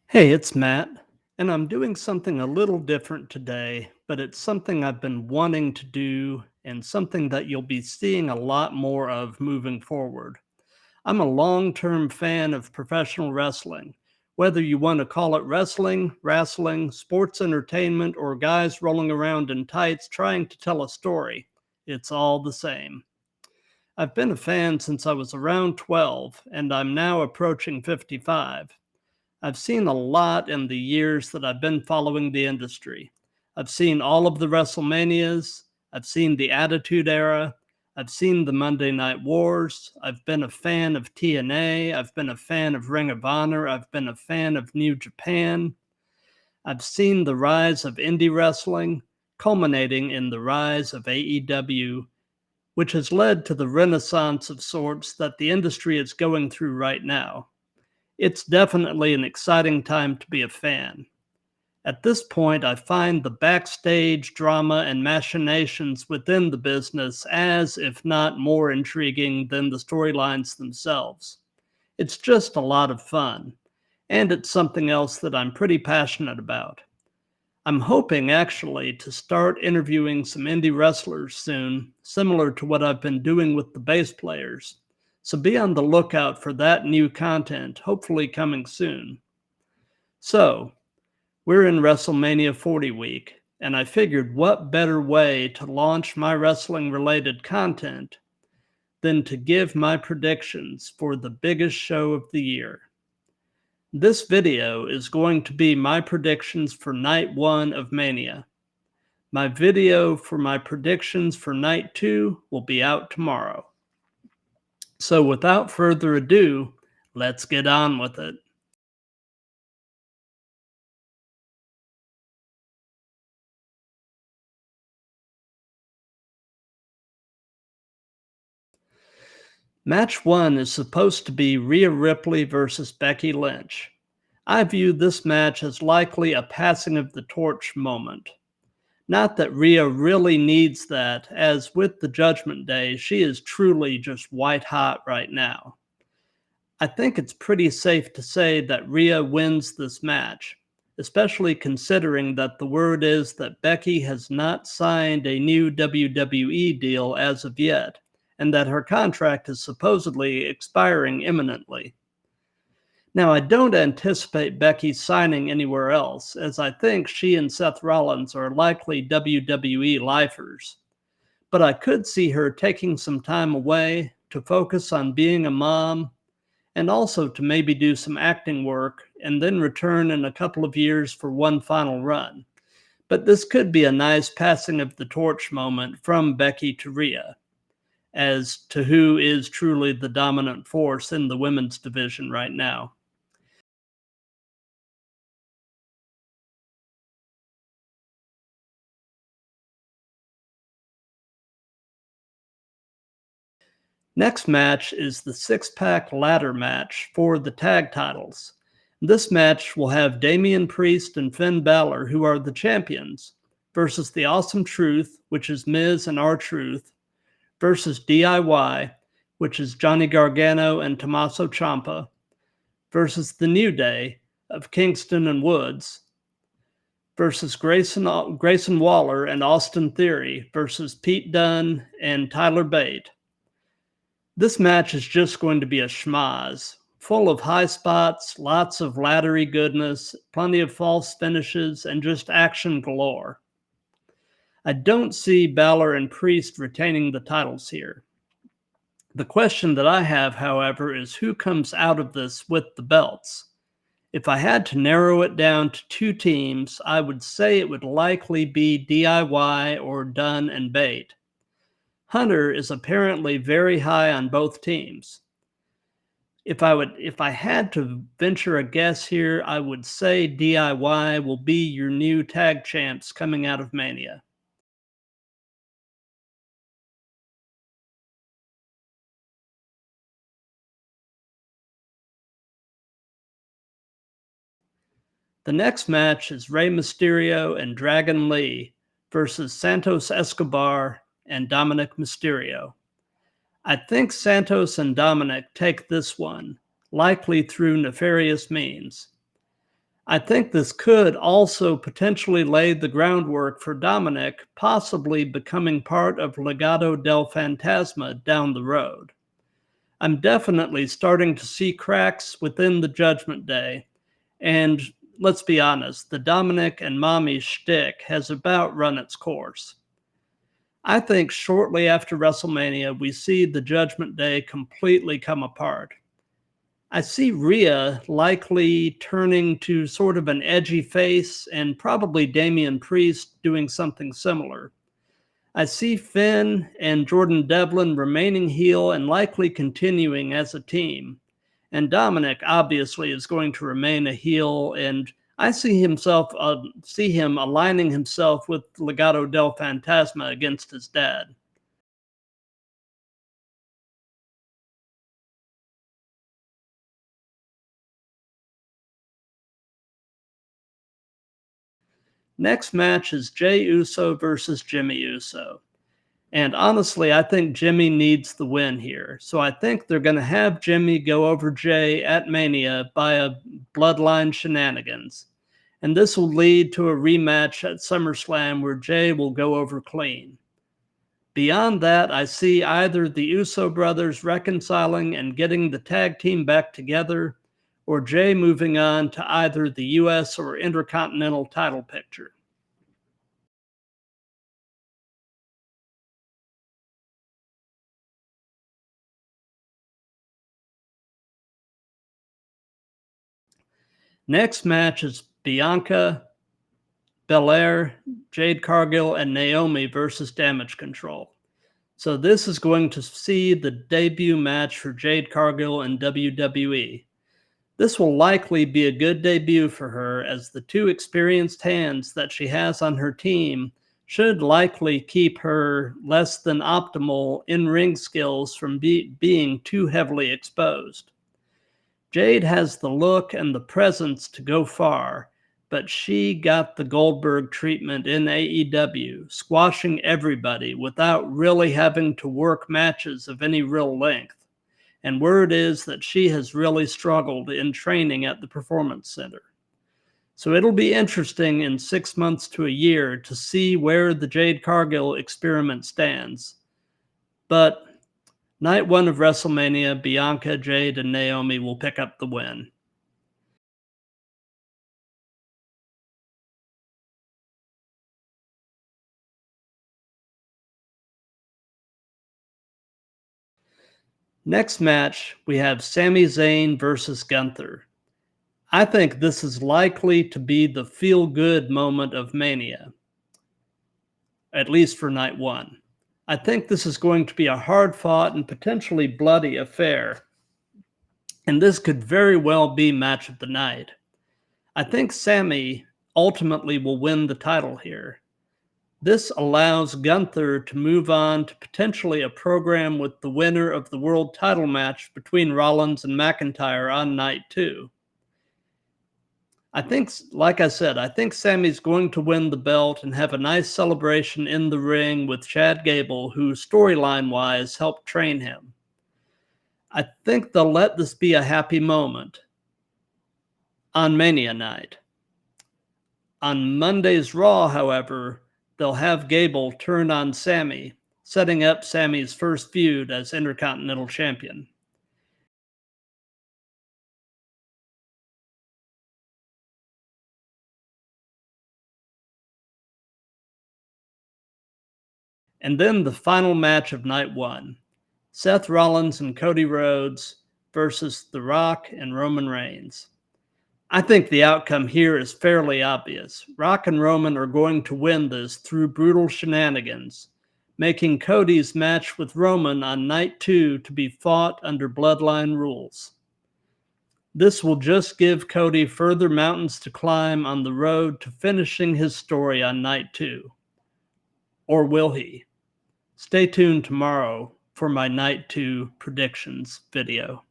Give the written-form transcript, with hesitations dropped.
Hey, it's Matt, and I'm doing something a little different today, but it's something I've been wanting to do and something that you'll be seeing a lot more of moving forward. I'm a long term fan of professional wrestling. Whether you want to call it wrestling, sports entertainment, or guys rolling around in tights trying to tell a story, it's all the same. I've been a fan since I was around 12, and I'm now approaching 55. I've seen a lot in the years that I've been following the industry. I've seen all of the WrestleManias. I've seen the Attitude Era. I've seen the Monday Night Wars. I've been a fan of TNA. I've been a fan of Ring of Honor. I've been a fan of New Japan. I've seen the rise of indie wrestling, culminating in the rise of AEW, which has led to the renaissance of sorts that the industry is going through right now. It's definitely an exciting time to be a fan. At this point, I find the backstage drama and machinations within the business as, if not more intriguing than the storylines themselves. It's just a lot of fun, and it's something else that I'm pretty passionate about. I'm hoping actually to start interviewing some indie wrestlers soon, similar to what I've been doing with the bass players. So be on the lookout for that new content, hopefully coming soon. So, we're in WrestleMania 40 week, and I figured what better way to launch my wrestling related content than to give my predictions for the biggest show of the year. This video is going to be my predictions for night 1 of Mania. My video for my predictions for night 2 will be out tomorrow. So without further ado, let's get on with it. Match 1 is supposed to be Rhea Ripley versus Becky Lynch. I view this match as likely a passing of the torch moment. Not that Rhea really needs that, as with the Judgment Day, she is truly just white hot right now. I think it's pretty safe to say that Rhea wins this match, especially considering that the word is that Becky has not signed a new WWE deal as of yet, and that her contract is supposedly expiring imminently. Now, I don't anticipate Becky signing anywhere else, as I think she and Seth Rollins are likely WWE lifers. But I could see her taking some time away to focus on being a mom and also to maybe do some acting work and then return in a couple of years for one final run. But this could be a nice passing of the torch moment from Becky to Rhea as to who is truly the dominant force in the women's division right now. Next match is the six-pack ladder match for the tag titles. This match will have Damian Priest and Finn Balor, who are the champions, versus the Awesome Truth, which is Miz and R-Truth, versus DIY, which is Johnny Gargano and Tommaso Ciampa, versus the New Day of Kingston and Woods, versus Grayson Waller and Austin Theory, versus Pete Dunne and Tyler Bate. This match is just going to be a schmoz, full of high spots, lots of laddery goodness, plenty of false finishes, and just action galore. I don't see Balor and Priest retaining the titles here. The question that I have, however, is who comes out of this with the belts? If I had to narrow it down to two teams, I would say it would likely be DIY or Dunn and Bate. Hunter is apparently very high on both teams. If I had to venture a guess here, I would say DIY will be your new tag champs coming out of Mania. The next match is Rey Mysterio and Dragon Lee versus Santos Escobar and Dominic Mysterio. I think Santos and Dominic take this one, likely through nefarious means. I think this could also potentially lay the groundwork for Dominic possibly becoming part of Legado del Fantasma down the road. I'm definitely starting to see cracks within the Judgment Day, and let's be honest, the Dominic and Mommy shtick has about run its course. I think shortly after WrestleMania, we see the Judgment Day completely come apart. I see Rhea likely turning to sort of an edgy face and probably Damian Priest doing something similar. I see Finn and Jordan Devlin remaining heel and likely continuing as a team. And Dominic obviously is going to remain a heel, and I see him aligning himself with Legado del Fantasma against his dad. Next match is Jey Uso versus Jimmy Uso. And honestly, I think Jimmy needs the win here. So I think they're going to have Jimmy go over Jay at Mania via bloodline shenanigans. And this will lead to a rematch at SummerSlam where Jay will go over clean. Beyond that, I see either the Uso brothers reconciling and getting the tag team back together, or Jay moving on to either the US or Intercontinental title picture. Next match is Bianca Belair, Jade Cargill, and Naomi versus Damage Control. So this is going to see the debut match for Jade Cargill in WWE. This will likely be a good debut for her, as the two experienced hands that she has on her team should likely keep her less than optimal in-ring skills from being too heavily exposed. Jade has the look and the presence to go far, but she got the Goldberg treatment in AEW, squashing everybody without really having to work matches of any real length. And word is that she has really struggled in training at the Performance Center. So it'll be interesting in 6 months to a year to see where the Jade Cargill experiment stands. But night one of WrestleMania, Bianca, Jade, and Naomi will pick up the win. Next match, we have Sami Zayn versus Gunther. I think this is likely to be the feel-good moment of Mania, at least for night one. I think this is going to be a hard-fought and potentially bloody affair, and this could very well be match of the night. I think Sami ultimately will win the title here. This allows Gunther to move on to potentially a program with the winner of the world title match between Rollins and McIntyre on night two. I think, like I said, I think Sami's going to win the belt and have a nice celebration in the ring with Chad Gable, who storyline wise helped train him. I think they'll let this be a happy moment on Mania night. On Monday's Raw, however, they'll have Gable turn on Sami, setting up Sami's first feud as Intercontinental Champion. And then the final match of night one, Seth Rollins and Cody Rhodes versus The Rock and Roman Reigns. I think the outcome here is fairly obvious. Rock and Roman are going to win this through brutal shenanigans, making Cody's match with Roman on night two to be fought under bloodline rules. This will just give Cody further mountains to climb on the road to finishing his story on night two. Or will he? Stay tuned tomorrow for my night two predictions video.